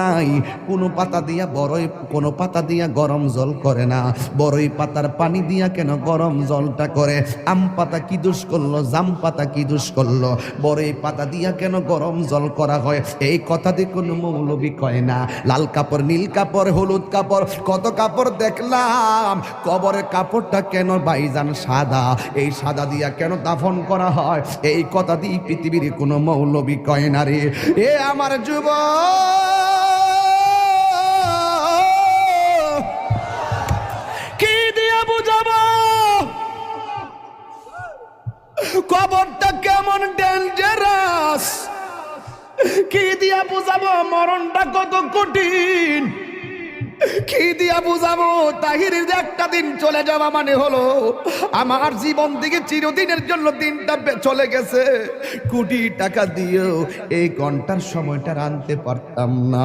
নাই কোনো পাতা দিয়া বড়ই, কোনো পাতা দিয়া গরম জল করে না। বড়ই পাতার পানি দিয়া কেন গরম জলটা করে? আম পাতা কি দোষ করলো, জাম পাতা কি দোষ করলো? বড়ই পাতা দিয়া কেন গরম জল করা হয়? এই কথা দিয়ে কোনো মৌলবি কয় না। লাল কাপড়, নীল কাপড়, হলুদ কাপড়, কত কাপড় দেখলাম। কবরের কাপড়টা কেন ভাইজান সাদা? এই সাদা দিয়া কেন দাফন করা হয়? এই কথা দিয়ে পৃথিবীর কোনো মৌলবি কয় না রে। এ আমার যুবক, কি দিয়ে বুঝাবো কবরটা কেমন ডেঞ্জারাস? কি দিয়া বুঝাবো মরণটা কত কঠিন? কি দিয়া বুঝাবো তাহিরের যে একটা দিন চলে যাওয়া মানে হলো আমার জীবন থেকে চিরদিনের জন্য দিনটা চলে গেছে। কোটি টাকা দিয়েও এই ঘন্টার সময়টা আনতে পারতাম না।